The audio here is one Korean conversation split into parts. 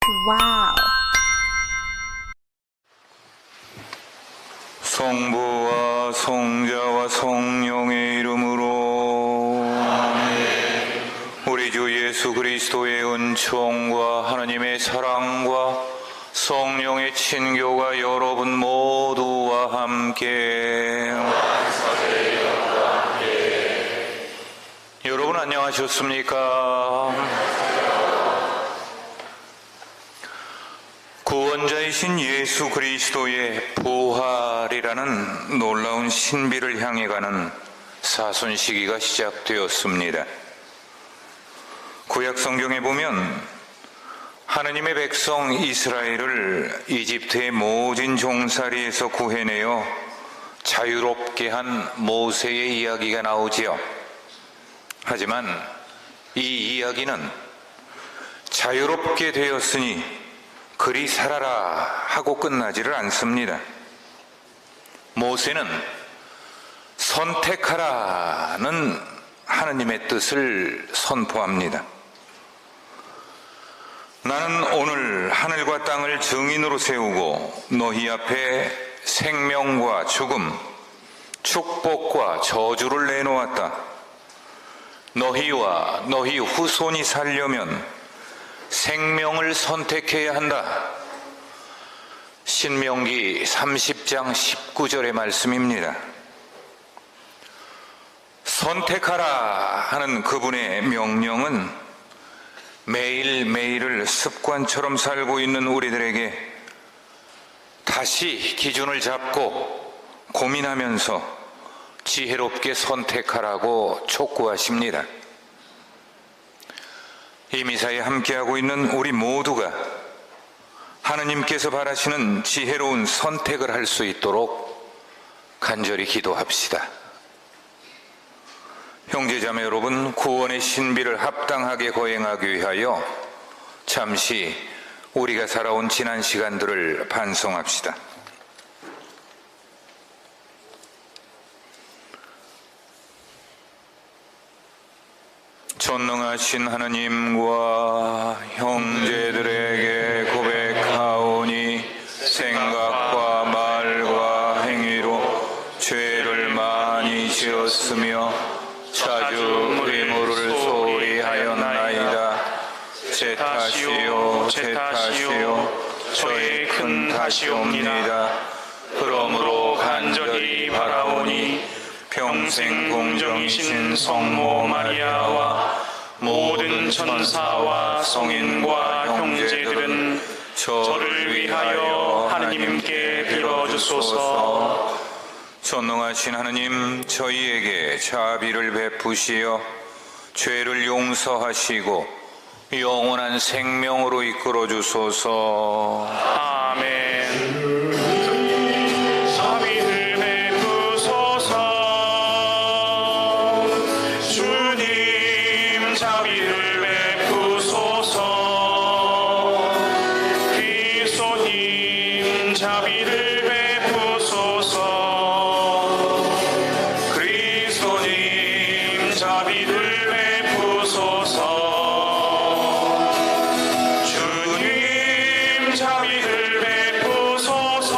와우. 성부와 성자와 성령의 이름으로 우리 주 예수 그리스도의 은총과 하나님의 사랑과 성령의 친교가 여러분 모두와 함께. 여러분 안녕하셨습니까? 구원자이신 예수 그리스도의 부활이라는 놀라운 신비를 향해 가는 사순 시기가 시작되었습니다. 구약 성경에 보면 하느님의 백성 이스라엘을 이집트의 모진 종살이에서 구해내어 자유롭게 한 모세의 이야기가 나오지요. 하지만 이 이야기는 자유롭게 되었으니 그리 살아라 하고 끝나지를 않습니다. 모세는 선택하라는 하느님의 뜻을 선포합니다. 나는 오늘 하늘과 땅을 증인으로 세우고 너희 앞에 생명과 죽음, 축복과 저주를 내놓았다. 너희와 너희 후손이 살려면 생명을 선택해야 한다. 신명기 30장 19절의 말씀입니다. 선택하라 하는 그분의 명령은 매일매일을 습관처럼 살고 있는 우리들에게 다시 기준을 잡고 고민하면서 지혜롭게 선택하라고 촉구하십니다. 이 미사에 함께하고 있는 우리 모두가 하느님께서 바라시는 지혜로운 선택을 할 수 있도록 간절히 기도합시다. 형제자매 여러분, 구원의 신비를 합당하게 거행하기 위하여 잠시 우리가 살아온 지난 시간들을 반성합시다. 전능하신 하나님과 형제들에게 고백하오니 생각과 말과 행위로 죄를 많이 지었으며 자주 의무를 소홀히 하였나이다. 제 탓이요 제 탓이요 저의 큰 탓이옵니다. 그러므로 간절히 바라오니 평생 공정이신 성모 마리아와 모든 천사와 성인과 형제들은 저를 위하여 하느님께 빌어주소서. 전능하신 하느님, 저희에게 자비를 베푸시어 죄를 용서하시고 영원한 생명으로 이끌어 주소서. 아멘. 자비를 베푸소서. 주님 자비를 베푸소서. 그리스도님 자비를 베푸소서. 그리스도님 자비를 베푸소서. 주님 자비를 베푸소서.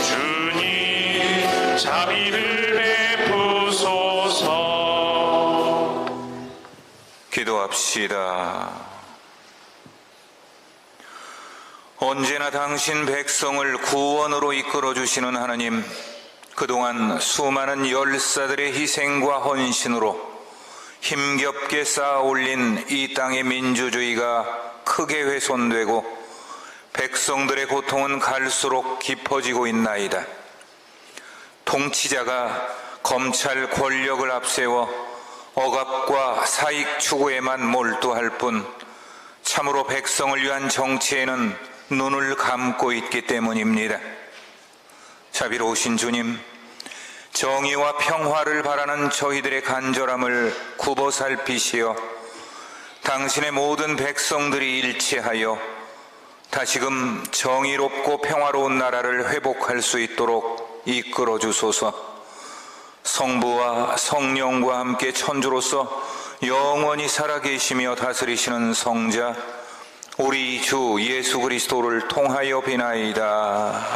주님 자비를 베푸소서. 기도합시다. 언제나 당신 백성을 구원으로 이끌어 주시는 하나님, 그동안 수많은 열사들의 희생과 헌신으로 힘겹게 쌓아 올린 이 땅의 민주주의가 크게 훼손되고 백성들의 고통은 갈수록 깊어지고 있나이다. 통치자가 검찰 권력을 앞세워 억압과 사익 추구에만 몰두할 뿐 참으로 백성을 위한 정치에는 눈을 감고 있기 때문입니다. 자비로우신 주님, 정의와 평화를 바라는 저희들의 간절함을 굽어 살피시어 당신의 모든 백성들이 일치하여 다시금 정의롭고 평화로운 나라를 회복할 수 있도록 이끌어 주소서. 성부와 성령과 함께 천주로서 영원히 살아계시며 다스리시는 성자 우리 주 예수 그리스도를 통하여 비나이다.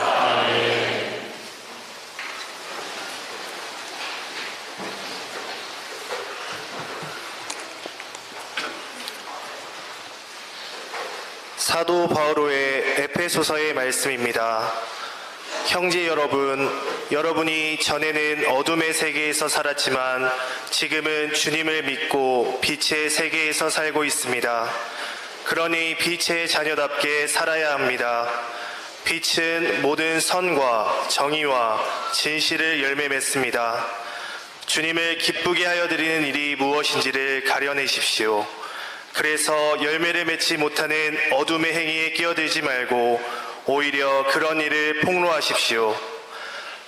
사도 바오로의 에페소서의 말씀입니다. 형제 여러분, 여러분이 전에는 어둠의 세계에서 살았지만 지금은 주님을 믿고 빛의 세계에서 살고 있습니다. 그러니 빛의 자녀답게 살아야 합니다. 빛은 모든 선과 정의와 진실을 열매 맺습니다. 주님을 기쁘게 하여 드리는 일이 무엇인지를 가려내십시오. 그래서 열매를 맺지 못하는 어둠의 행위에 끼어들지 말고 오히려 그런 일을 폭로하십시오.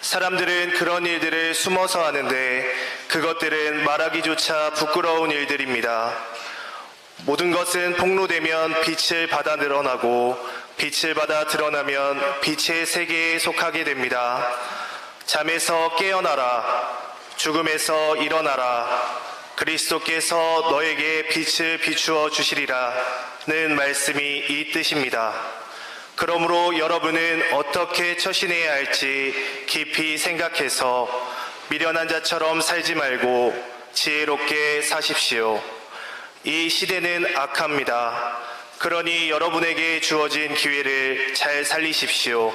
사람들은 그런 일들을 숨어서 하는데 그것들은 말하기조차 부끄러운 일들입니다. 모든 것은 폭로되면 빛을 받아 드러나고 빛을 받아 드러나면 빛의 세계에 속하게 됩니다. 잠에서 깨어나라. 죽음에서 일어나라. 그리스도께서 너에게 빛을 비추어 주시리라는 말씀이 이 뜻입니다. 그러므로 여러분은 어떻게 처신해야 할지 깊이 생각해서 미련한 자처럼 살지 말고 지혜롭게 사십시오. 이 시대는 악합니다. 그러니 여러분에게 주어진 기회를 잘 살리십시오.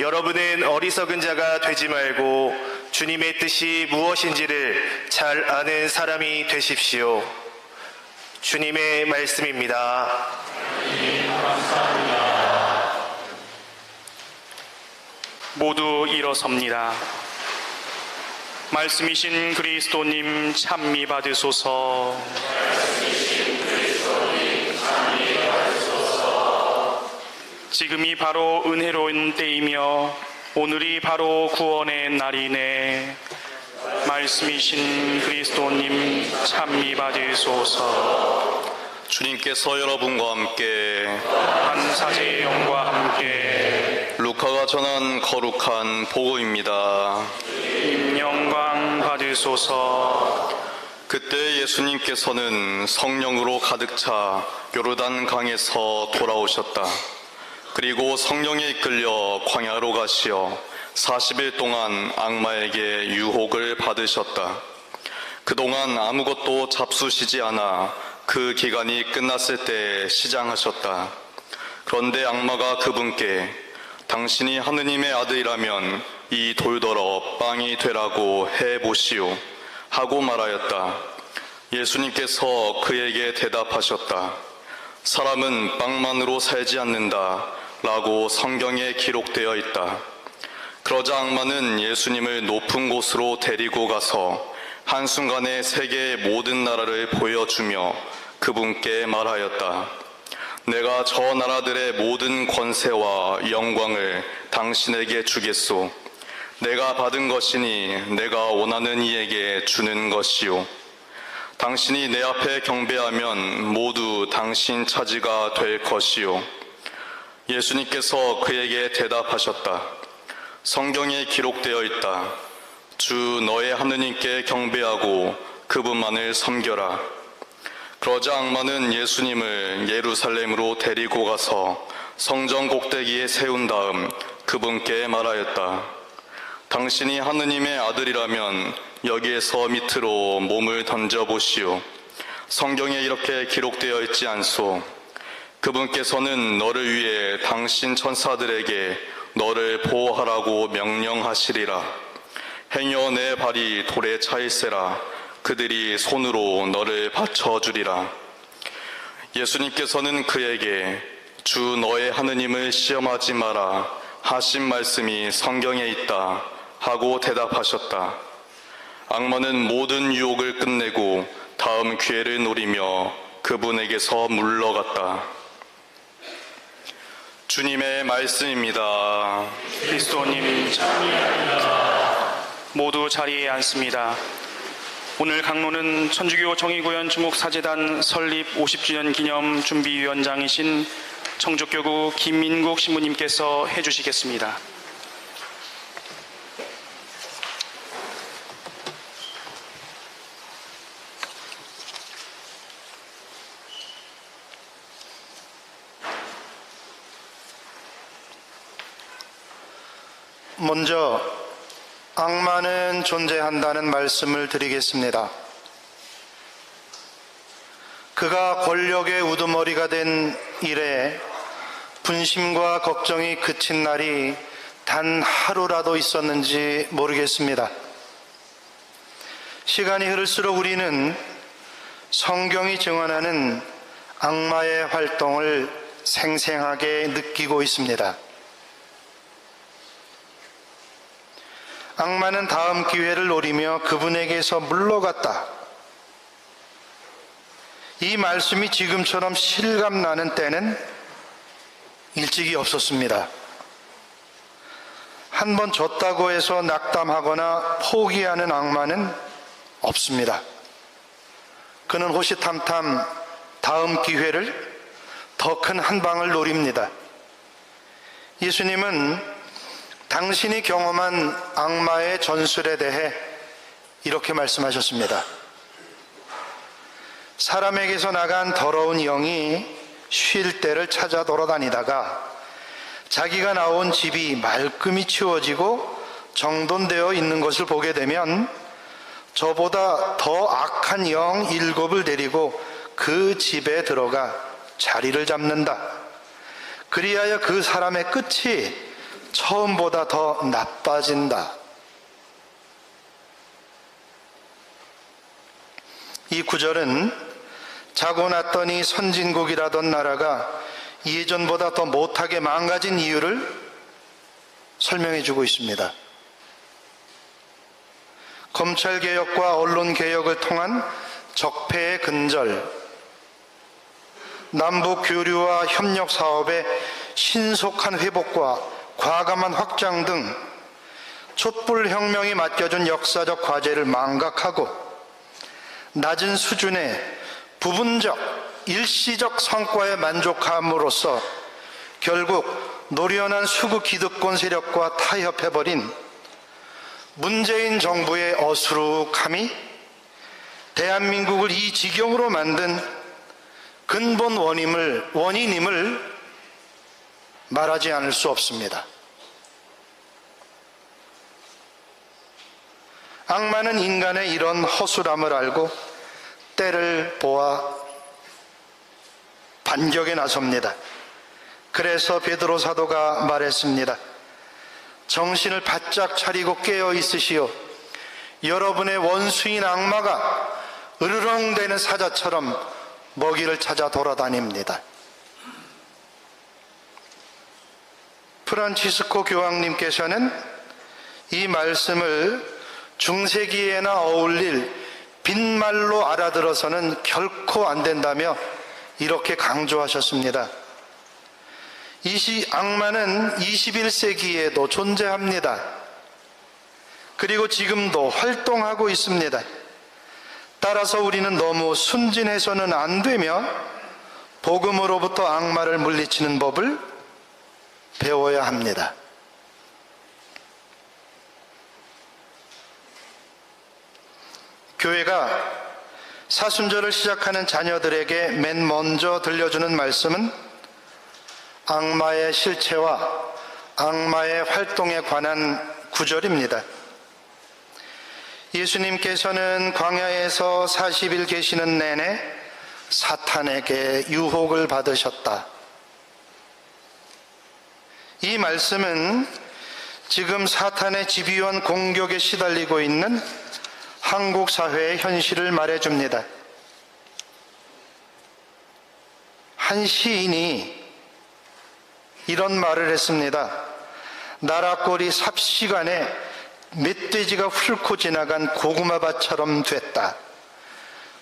여러분은 어리석은 자가 되지 말고 주님의 뜻이 무엇인지를 잘 아는 사람이 되십시오. 주님의 말씀입니다. 모두 일어섭니다. 말씀이신 그리스도님 찬미 받으소서. 지금이 바로 은혜로운 때이며 오늘이 바로 구원의 날이네. 말씀이신 그리스도님 찬미 받으소서. 주님께서 여러분과 함께 한사제의 영과 함께 루카가 전한 거룩한 복음입니다. 영광 받으소서. 그때 예수님께서는 성령으로 가득 차 요르단 강에서 돌아오셨다. 그리고 성령에 이끌려 광야로 가시어 40일 동안 악마에게 유혹을 받으셨다. 그동안 아무것도 잡수시지 않아 그 기간이 끝났을 때 시장하셨다. 그런데 악마가 그분께 당신이 하느님의 아들이라면 이 돌더러 빵이 되라고 해보시오 하고 말하였다. 예수님께서 그에게 대답하셨다. 사람은 빵만으로 살지 않는다 라고 성경에 기록되어 있다. 그러자 악마는 예수님을 높은 곳으로 데리고 가서 한순간에 세계의 모든 나라를 보여주며 그분께 말하였다. 내가 저 나라들의 모든 권세와 영광을 당신에게 주겠소. 내가 받은 것이니 내가 원하는 이에게 주는 것이요. 당신이 내 앞에 경배하면 모두 당신 차지가 될 것이요. 예수님께서 그에게 대답하셨다. 성경에 기록되어 있다. 주 너의 하느님께 경배하고 그분만을 섬겨라. 그러자 악마는 예수님을 예루살렘으로 데리고 가서 성전 꼭대기에 세운 다음 그분께 말하였다. 당신이 하느님의 아들이라면 여기에서 밑으로 몸을 던져보시오. 성경에 이렇게 기록되어 있지 않소. 그분께서는 너를 위해 당신 천사들에게 너를 보호하라고 명령하시리라. 행여 내 발이 돌에 차일세라. 그들이 손으로 너를 받쳐주리라. 예수님께서는 그에게 주 너의 하느님을 시험하지 마라 하신 말씀이 성경에 있다 하고 대답하셨다. 악마는 모든 유혹을 끝내고 다음 기회를 노리며 그분에게서 물러갔다. 주님의 말씀입니다. 그리스도님 찬미합니다. 모두 자리에 앉습니다. 오늘 강론은 천주교 정의구현 주목사재단 설립 50주년 기념 준비위원장이신 청족교구 김민국 신부님께서 해주시겠습니다. 먼저 악마는 존재한다는 말씀을 드리겠습니다. 그가 권력의 우두머리가 된 이래 분심과 걱정이 그친 날이 단 하루라도 있었는지 모르겠습니다. 시간이 흐를수록 우리는 성경이 증언하는 악마의 활동을 생생하게 느끼고 있습니다. 악마는 다음 기회를 노리며 그분에게서 물러갔다. 이 말씀이 지금처럼 실감나는 때는 일찍이 없었습니다. 한 번 졌다고 해서 낙담하거나 포기하는 악마는 없습니다. 그는 호시탐탐 다음 기회를 더 큰 한 방을 노립니다. 예수님은 당신이 경험한 악마의 전술에 대해 이렇게 말씀하셨습니다. 사람에게서 나간 더러운 영이 쉴 때를 찾아 돌아다니다가 자기가 나온 집이 말끔히 치워지고 정돈되어 있는 것을 보게 되면 저보다 더 악한 영 7을 데리고 그 집에 들어가 자리를 잡는다. 그리하여 그 사람의 끝이 처음보다 더 나빠진다. 이 구절은 자고 났더니 선진국이라던 나라가 예전보다 더 못하게 망가진 이유를 설명해 주고 있습니다. 검찰개혁과 언론개혁을 통한 적폐의 근절, 남북 교류와 협력 사업의 신속한 회복과 과감한 확장 등 촛불혁명이 맡겨준 역사적 과제를 망각하고 낮은 수준의 부분적, 일시적 성과에 만족함으로써 결국 노련한 수구 기득권 세력과 타협해버린 문재인 정부의 어수룩함이 대한민국을 이 지경으로 만든 근본 원인임을 말하지 않을 수 없습니다. 악마는 인간의 이런 허술함을 알고 때를 보아 반격에 나섭니다. 그래서 베드로 사도가 말했습니다. 정신을 바짝 차리고 깨어 있으시오. 여러분의 원수인 악마가 으르렁대는 사자처럼 먹이를 찾아 돌아다닙니다. 프란치스코 교황님께서는 이 말씀을 중세기에나 어울릴 빈말로 알아들어서는 결코 안 된다며 이렇게 강조하셨습니다. 악마는 21세기에도 존재합니다. 그리고 지금도 활동하고 있습니다. 따라서 우리는 너무 순진해서는 안 되며 복음으로부터 악마를 물리치는 법을 배워야 합니다. 교회가 사순절을 시작하는 자녀들에게 맨 먼저 들려주는 말씀은 악마의 실체와 악마의 활동에 관한 구절입니다. 예수님께서는 광야에서 40일 계시는 내내 사탄에게 유혹을 받으셨다. 이 말씀은 지금 사탄의 집요한 공격에 시달리고 있는 한국 사회의 현실을 말해줍니다. 한 시인이 이런 말을 했습니다. 나라꼴이 삽시간에 멧돼지가 훑고 지나간 고구마밭처럼 됐다.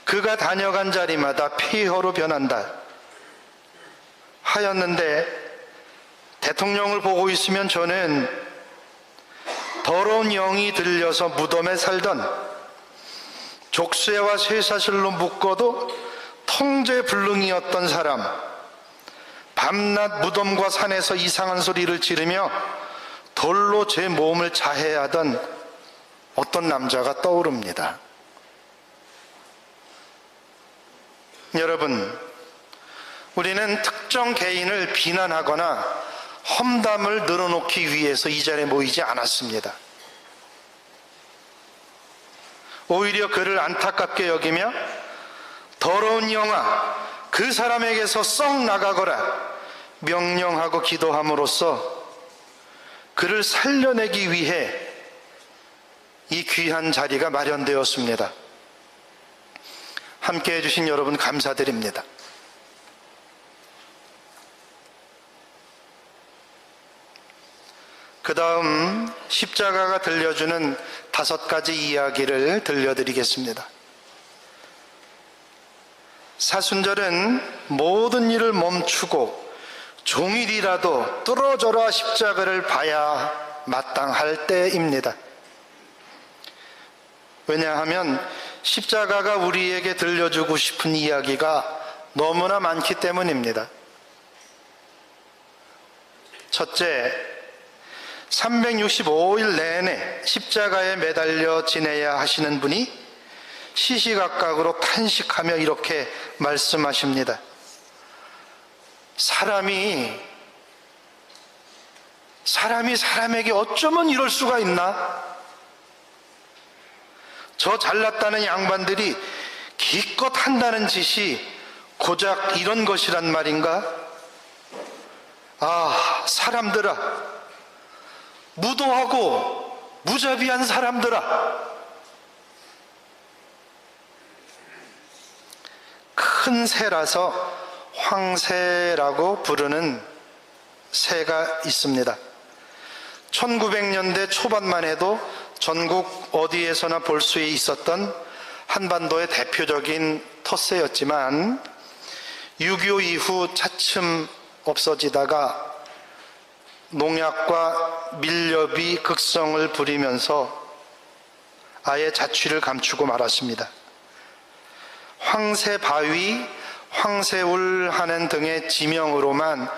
그가 다녀간 자리마다 폐허로 변한다. 하였는데 대통령을 보고 있으면 저는 더러운 영이 들려서 무덤에 살던 족쇄와 쇠사슬로 묶어도 통제불능이었던 사람, 밤낮 무덤과 산에서 이상한 소리를 지르며 돌로 제 몸을 자해하던 어떤 남자가 떠오릅니다. 여러분, 우리는 특정 개인을 비난하거나 험담을 늘어놓기 위해서 이 자리에 모이지 않았습니다. 오히려 그를 안타깝게 여기며 더러운 영아 그 사람에게서 썩 나가거라 명령하고 기도함으로써 그를 살려내기 위해 이 귀한 자리가 마련되었습니다. 함께 해주신 여러분 감사드립니다. 그 다음 십자가가 들려주는 5가지 이야기를 들려드리겠습니다. 사순절은 모든 일을 멈추고 종일이라도 뚫어져라 십자가를 봐야 마땅할 때입니다. 왜냐하면 십자가가 우리에게 들려주고 싶은 이야기가 너무나 많기 때문입니다. 첫째, 365일 내내 십자가에 매달려 지내야 하시는 분이 시시각각으로 탄식하며 이렇게 말씀하십니다. 사람이 사람에게 어쩌면 이럴 수가 있나? 저 잘났다는 양반들이 기껏 한다는 짓이 고작 이런 것이란 말인가? 아, 사람들아, 무도하고 무자비한 사람들아, 큰 새라서 황새라고 부르는 새가 있습니다. 1900년대 초반만 해도 전국 어디에서나 볼 수 있었던 한반도의 대표적인 텃새였지만 6.25 이후 차츰 없어지다가 농약과 밀렵이 극성을 부리면서 아예 자취를 감추고 말았습니다. 황새바위, 황새울 하는 등의 지명으로만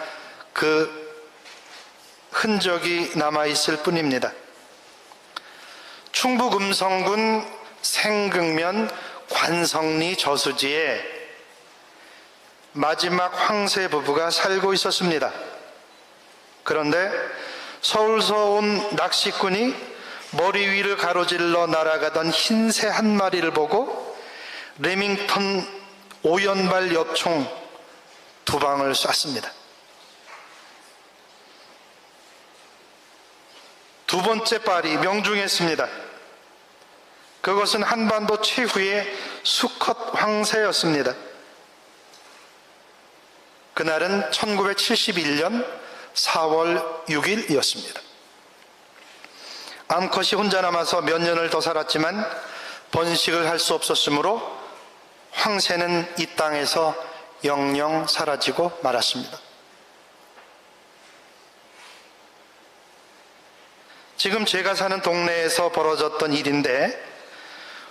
그 흔적이 남아있을 뿐입니다. 충북 음성군 생극면 관성리 저수지에 마지막 황새 부부가 살고 있었습니다. 그런데 서울서 온 낚시꾼이 머리 위를 가로질러 날아가던 흰새 한 마리를 보고 레밍턴 5연발 엽총 2방을 쐈습니다. 두 번째 발이 명중했습니다. 그것은 한반도 최후의 수컷 황새였습니다. 그날은 1971년 4월 6일이었습니다. 암컷이 혼자 남아서 몇 년을 더 살았지만 번식을 할 수 없었으므로 황새는 이 땅에서 영영 사라지고 말았습니다. 지금 제가 사는 동네에서 벌어졌던 일인데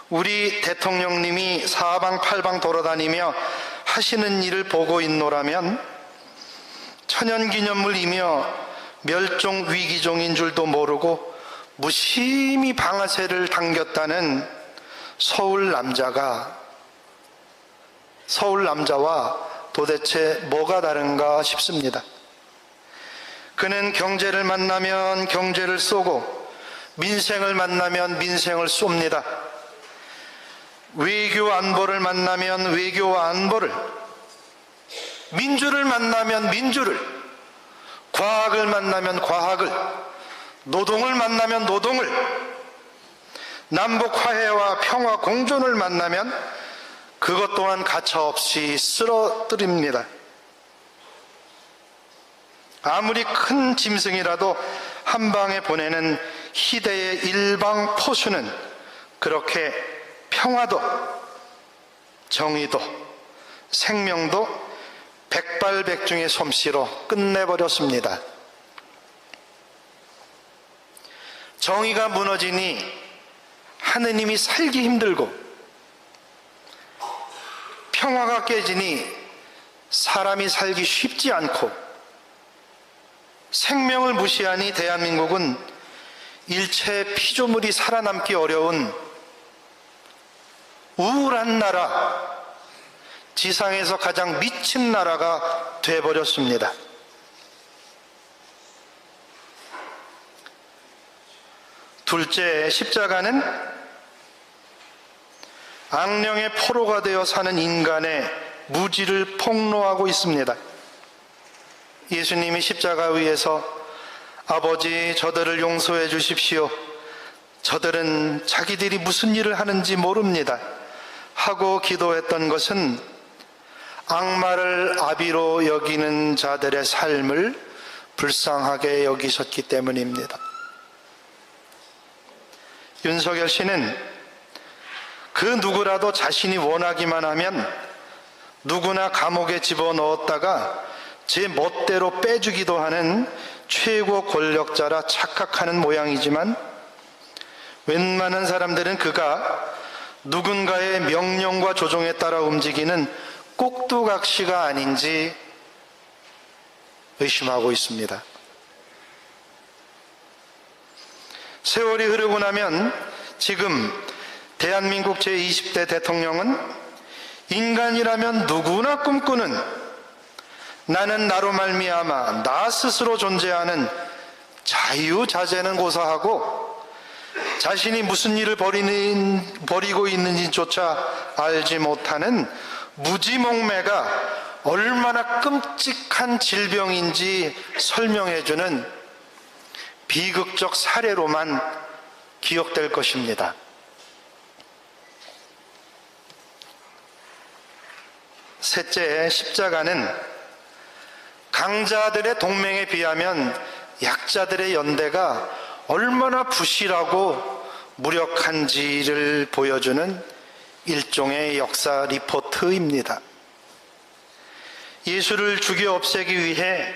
우리 대통령님이 사방팔방 돌아다니며 하시는 일을 보고 있노라면 천연기념물이며 멸종위기종인 줄도 모르고 무심히 방아쇠를 당겼다는 서울 남자와 도대체 뭐가 다른가 싶습니다. 그는 경제를 만나면 경제를 쏘고 민생을 만나면 민생을 쏩니다. 외교 안보를 만나면 외교와 안보를, 민주를 만나면 민주를, 과학을 만나면 과학을, 노동을 만나면 노동을, 남북 화해와 평화 공존을 만나면 그것 또한 가차없이 쓰러뜨립니다. 아무리 큰 짐승이라도 한 방에 보내는 희대의 일방 포수는 그렇게 평화도 정의도 생명도 백발백중의 솜씨로 끝내버렸습니다. 정의가 무너지니 하느님이 살기 힘들고 평화가 깨지니 사람이 살기 쉽지 않고 생명을 무시하니 대한민국은 일체 피조물이 살아남기 어려운 우울한 나라, 지상에서 가장 미친 나라가 돼버렸습니다. 둘째, 십자가는 악령의 포로가 되어 사는 인간의 무지를 폭로하고 있습니다. 예수님이 십자가 위에서 아버지, 저들을 용서해 주십시오. 저들은 자기들이 무슨 일을 하는지 모릅니다. 하고 기도했던 것은 악마를 아비로 여기는 자들의 삶을 불쌍하게 여기셨기 때문입니다. 윤석열 씨는 그 누구라도 자신이 원하기만 하면 누구나 감옥에 집어넣었다가 제 멋대로 빼주기도 하는 최고 권력자라 착각하는 모양이지만 웬만한 사람들은 그가 누군가의 명령과 조종에 따라 움직이는 꼭두각시가 아닌지 의심하고 있습니다. 세월이 흐르고 나면 지금 대한민국 제20대 대통령은 인간이라면 누구나 꿈꾸는 나는 나로 말미암아 나 스스로 존재하는 자유자재는 고사하고 자신이 무슨 일을 벌이고 있는지조차 알지 못하는 무지몽매가 얼마나 끔찍한 질병인지 설명해주는 비극적 사례로만 기억될 것입니다. 셋째, 십자가는 강자들의 동맹에 비하면 약자들의 연대가 얼마나 부실하고 무력한지를 보여주는 일종의 역사 리포트입니다. 예수를 죽여 없애기 위해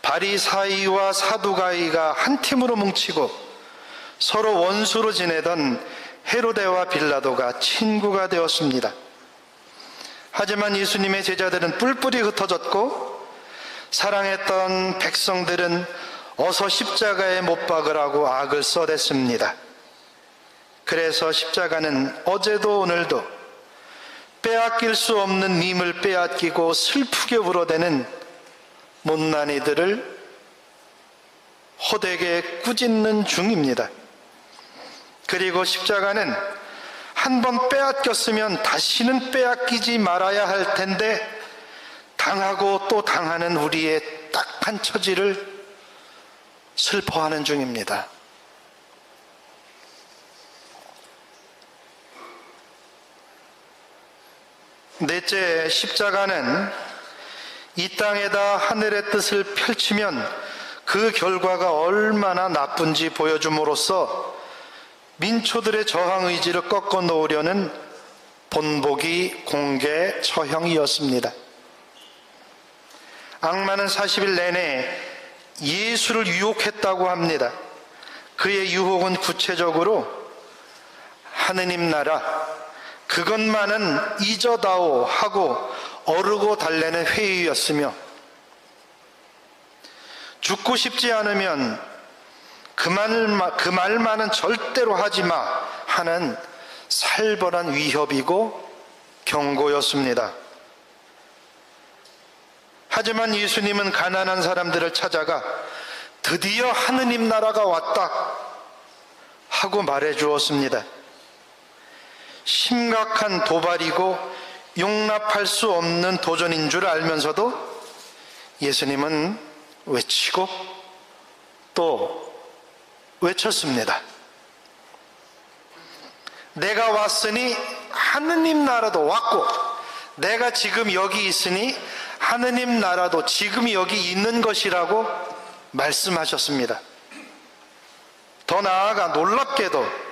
바리사이와 사두가이가 한 팀으로 뭉치고 서로 원수로 지내던 헤로데와 빌라도가 친구가 되었습니다. 하지만 예수님의 제자들은 뿔뿔이 흩어졌고 사랑했던 백성들은 어서 십자가에 못 박으라고 악을 써댔습니다. 그래서 십자가는 어제도 오늘도 빼앗길 수 없는 님을 빼앗기고 슬프게 울어대는 못난이들을 호되게 꾸짖는 중입니다. 그리고 십자가는 한 번 빼앗겼으면 다시는 빼앗기지 말아야 할 텐데 당하고 또 당하는 우리의 딱한 처지를 슬퍼하는 중입니다. 넷째, 십자가는 이 땅에다 하늘의 뜻을 펼치면 그 결과가 얼마나 나쁜지 보여줌으로써 민초들의 저항 의지를 꺾어 놓으려는 본보기 공개 처형이었습니다. 악마는 40일 내내 예수를 유혹했다고 합니다. 그의 유혹은 구체적으로 하느님 나라 그것만은 잊어다오 하고 어르고 달래는 회의였으며 죽고 싶지 않으면 그 말만은 절대로 하지마 하는 살벌한 위협이고 경고였습니다. 하지만 예수님은 가난한 사람들을 찾아가 드디어 하느님 나라가 왔다 하고 말해 주었습니다. 심각한 도발이고 용납할 수 없는 도전인 줄 알면서도 예수님은 외치고 또 외쳤습니다. 내가 왔으니 하느님 나라도 왔고 내가 지금 여기 있으니 하느님 나라도 지금 여기 있는 것이라고 말씀하셨습니다. 더 나아가 놀랍게도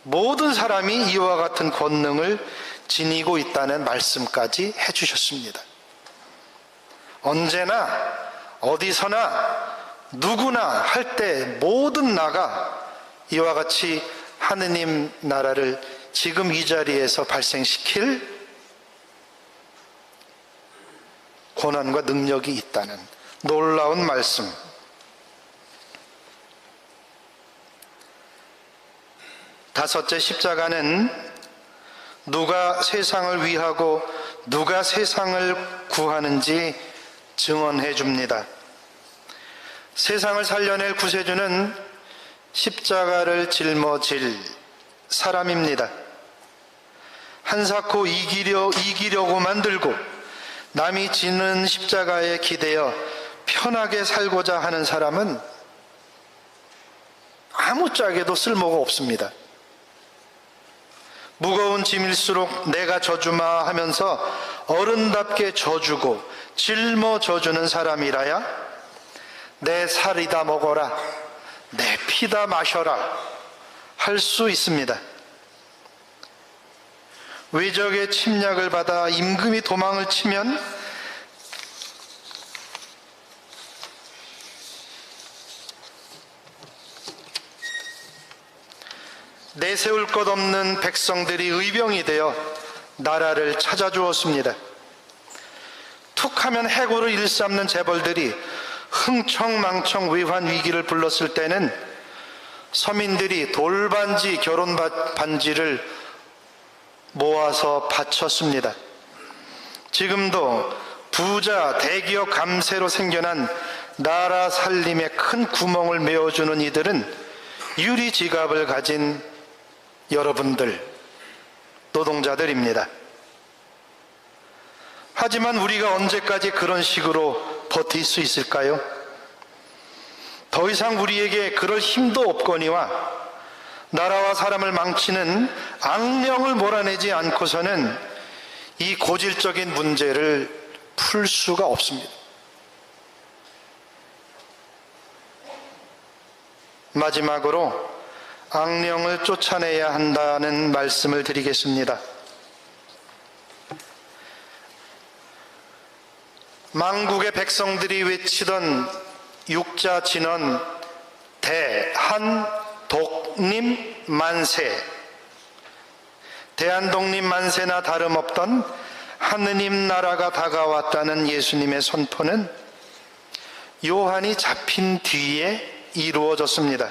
모든 사람이 이와 같은 권능을 지니고 있다는 말씀까지 해주셨습니다. 언제나 어디서나 누구나 할 때 모든 나가 이와 같이 하느님 나라를 지금 이 자리에서 발생시킬 권한과 능력이 있다는 놀라운 말씀. 다섯째, 십자가는 누가 세상을 위하고 누가 세상을 구하는지 증언해 줍니다. 세상을 살려낼 구세주는 십자가를 짊어질 사람입니다. 한사코 이기려고 만들고 남이 지는 십자가에 기대어 편하게 살고자 하는 사람은 아무짝에도 쓸모가 없습니다. 무거운 짐일수록 내가 져주마 하면서 어른답게 져주고 짊어져주는 사람이라야 내 살이다 먹어라, 내 피다 마셔라 할 수 있습니다. 외적의 침략을 받아 임금이 도망을 치면 내세울 것 없는 백성들이 의병이 되어 나라를 찾아주었습니다. 툭하면 해고를 일삼는 재벌들이 흥청망청 외환 위기를 불렀을 때는 서민들이 돌반지, 결혼 반지를 모아서 바쳤습니다. 지금도 부자 대기업 감세로 생겨난 나라 살림에 큰 구멍을 메워주는 이들은 유리 지갑을 가진 여러분들, 노동자들입니다. 하지만 우리가 언제까지 그런 식으로 버틸 수 있을까요? 더 이상 우리에게 그럴 힘도 없거니와 나라와 사람을 망치는 악령을 몰아내지 않고서는 이 고질적인 문제를 풀 수가 없습니다. 마지막으로 악령을 쫓아내야 한다는 말씀을 드리겠습니다. 망국의 백성들이 외치던 육자 진언 대한독립 만세, 대한독립 만세나 다름없던 하느님 나라가 다가왔다는 예수님의 선포는 요한이 잡힌 뒤에 이루어졌습니다.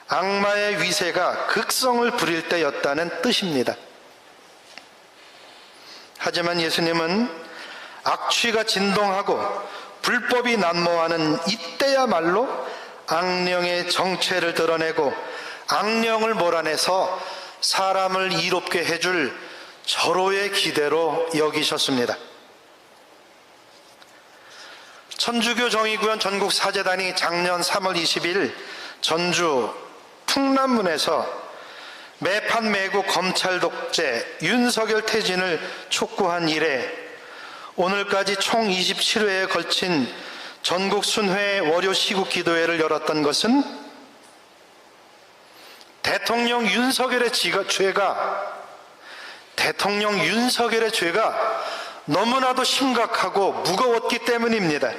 악마의 위세가 극성을 부릴 때였다는 뜻입니다. 하지만 예수님은 악취가 진동하고 불법이 난무하는 이때야말로 악령의 정체를 드러내고 악령을 몰아내서 사람을 이롭게 해줄 절호의 기대로 여기셨습니다. 천주교 정의구현 전국사재단이 작년 3월 20일 전주 풍남문에서 매판 매국 검찰 독재 윤석열 퇴진을 촉구한 이래 오늘까지 총 27회에 걸친 전국 순회 월요 시국 기도회를 열었던 것은 대통령 윤석열의 죄가 너무나도 심각하고 무거웠기 때문입니다.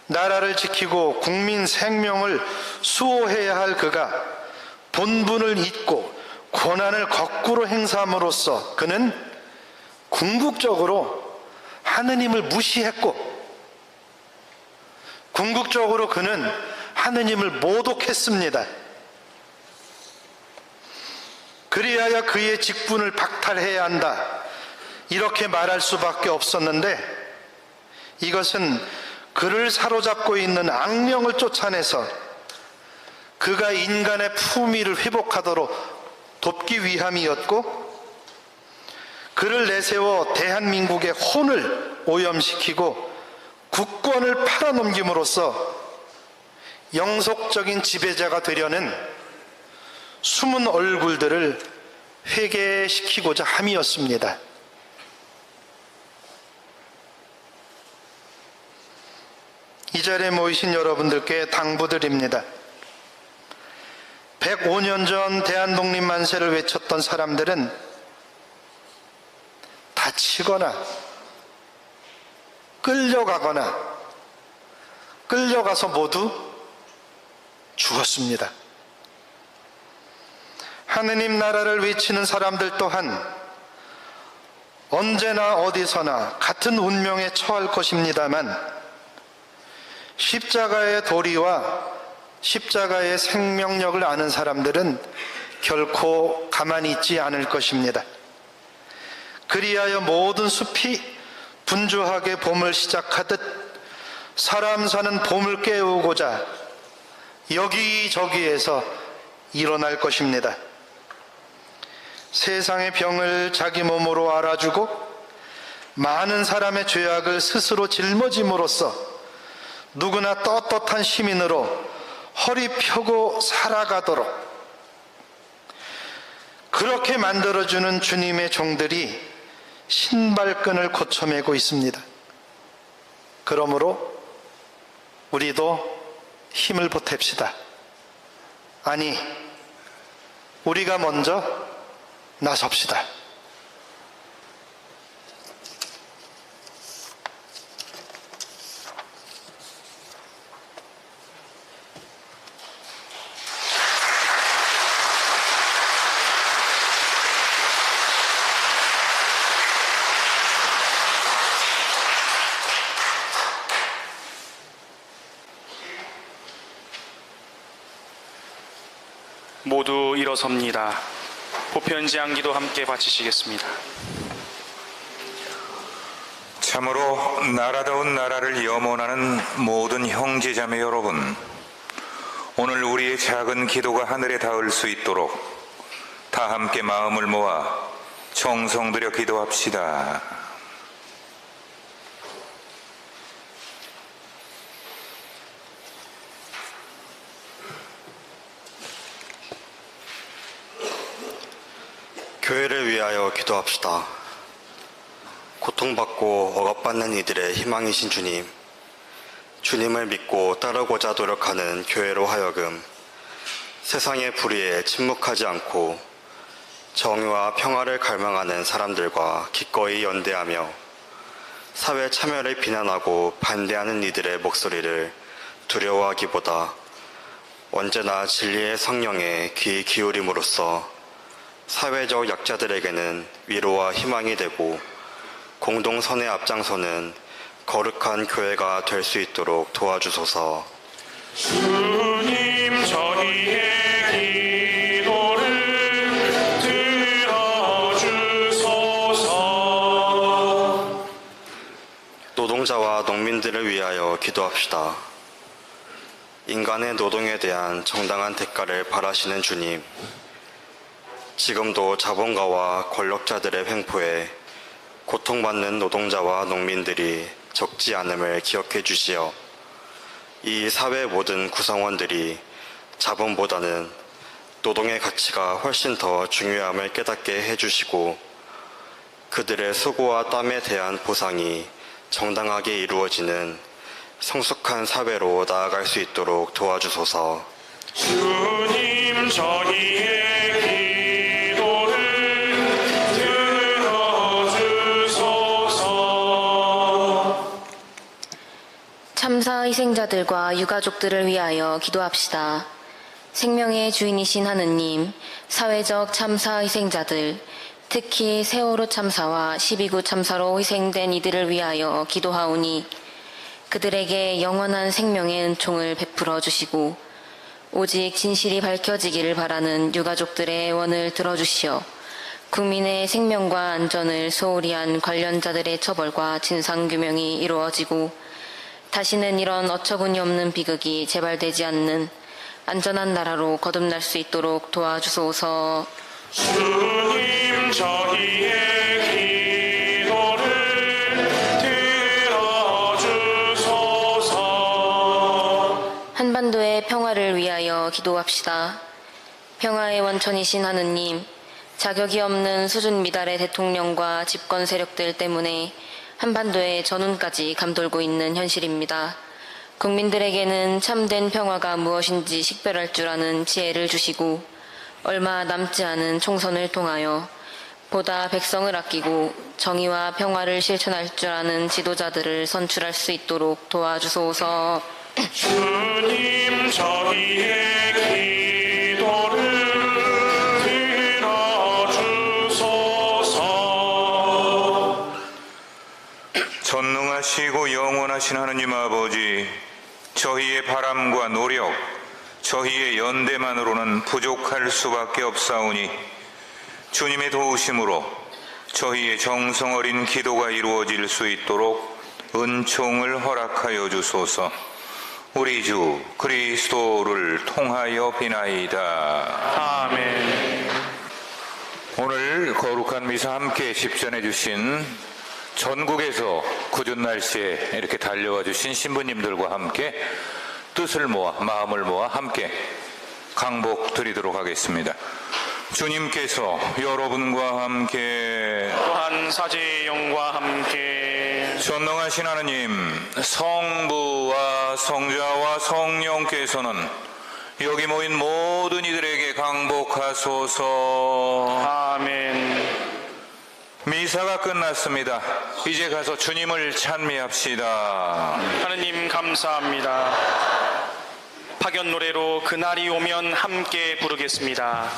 나라를 지키고 국민 생명을 수호해야 할 그가 본분을 잊고 권한을 거꾸로 행사함으로써 그는 궁극적으로 하느님을 무시했고 궁극적으로 그는 하느님을 모독했습니다. 그리하여 그의 직분을 박탈해야 한다, 이렇게 말할 수밖에 없었는데 이것은 그를 사로잡고 있는 악령을 쫓아내서 그가 인간의 품위를 회복하도록 돕기 위함이었고, 그를 내세워 대한민국의 혼을 오염시키고 국권을 팔아넘김으로써 영속적인 지배자가 되려는 숨은 얼굴들을 회개시키고자 함이었습니다. 이 자리에 모이신 여러분들께 당부드립니다. 105년 전 대한독립 만세를 외쳤던 사람들은 다치거나 끌려가서 모두 죽었습니다. 하느님 나라를 외치는 사람들 또한 언제나 어디서나 같은 운명에 처할 것입니다만 십자가의 도리와 십자가의 생명력을 아는 사람들은 결코 가만히 있지 않을 것입니다. 그리하여 모든 숲이 분주하게 봄을 시작하듯 사람 사는 봄을 깨우고자 여기저기에서 일어날 것입니다. 세상의 병을 자기 몸으로 알아주고 많은 사람의 죄악을 스스로 짊어짐으로써 누구나 떳떳한 시민으로 허리 펴고 살아가도록 그렇게 만들어주는 주님의 종들이 신발끈을 고쳐매고 있습니다. 그러므로 우리도 힘을 보탭시다. 아니, 우리가 먼저 나섭시다. 모두 일어섭니다. 보편제한기도 함께 바치시겠습니다. 참으로 나라다운 나라를 염원하는 모든 형제자매 여러분, 오늘 우리의 작은 기도가 하늘에 닿을 수 있도록 다 함께 마음을 모아 정성들여 기도합시다. 교회를 위하여 기도합시다. 고통받고 억압받는 이들의 희망이신 주님, 주님을 믿고 따르고자 노력하는 교회로 하여금 세상의 불의에 침묵하지 않고 정의와 평화를 갈망하는 사람들과 기꺼이 연대하며 사회 참여를 비난하고 반대하는 이들의 목소리를 두려워하기보다 언제나 진리의 성령에 귀 기울임으로써 사회적 약자들에게는 위로와 희망이 되고 공동선에 앞장서는 거룩한 교회가 될 수 있도록 도와주소서. 주님, 저희의 기도를 들어주소서. 노동자와 농민들을 위하여 기도합시다. 인간의 노동에 대한 정당한 대가를 바라시는 주님, 지금도 자본가와 권력자들의 횡포에 고통받는 노동자와 농민들이 적지 않음을 기억해 주시어 이 사회 모든 구성원들이 자본보다는 노동의 가치가 훨씬 더 중요함을 깨닫게 해주시고 그들의 수고와 땀에 대한 보상이 정당하게 이루어지는 성숙한 사회로 나아갈 수 있도록 도와주소서. 주님, 저희의 참사 희생자들과 유가족들을 위하여 기도합시다. 생명의 주인이신 하느님, 사회적 참사 희생자들, 특히 세월호 참사와 12.9 참사로 희생된 이들을 위하여 기도하오니 그들에게 영원한 생명의 은총을 베풀어 주시고 오직 진실이 밝혀지기를 바라는 유가족들의 애원을 들어주시어 국민의 생명과 안전을 소홀히 한 관련자들의 처벌과 진상규명이 이루어지고 다시는 이런 어처구니 없는 비극이 재발되지 않는 안전한 나라로 거듭날 수 있도록 도와주소서. 주님, 저희의 기도를 들어주소서. 한반도의 평화를 위하여 기도합시다. 평화의 원천이신 하느님, 자격이 없는 수준 미달의 대통령과 집권 세력들 때문에 한반도의 전운까지 감돌고 있는 현실입니다. 국민들에게는 참된 평화가 무엇인지 식별할 줄 아는 지혜를 주시고 얼마 남지 않은 총선을 통하여 보다 백성을 아끼고 정의와 평화를 실천할 줄 아는 지도자들을 선출할 수 있도록 도와주소서. 주님, 저희의 기도를 들어주소서. 전능하시고 영원하신 하느님 아버지, 저희의 바람과 노력, 저희의 연대만으로는 부족할 수밖에 없사오니 주님의 도우심으로 저희의 정성 어린 기도가 이루어질 수 있도록 은총을 허락하여 주소서. 우리 주 그리스도를 통하여 비나이다. 아멘. 오늘 거룩한 미사 함께 집전해 주신 전국에서 궂은 날씨에 이렇게 달려와 주신 신부님들과 함께 뜻을 모아 마음을 모아 함께 강복 드리도록 하겠습니다. 주님께서 여러분과 함께 또한 사제의 영과 함께 전능하신 하느님 성부와 성자와 성령께서는 여기 모인 모든 이들에게 강복하소서. 아멘. 미사가 끝났습니다. 이제 가서 주님을 찬미합시다. 하느님 감사합니다. 파견 노래로 그날이 오면 함께 부르겠습니다.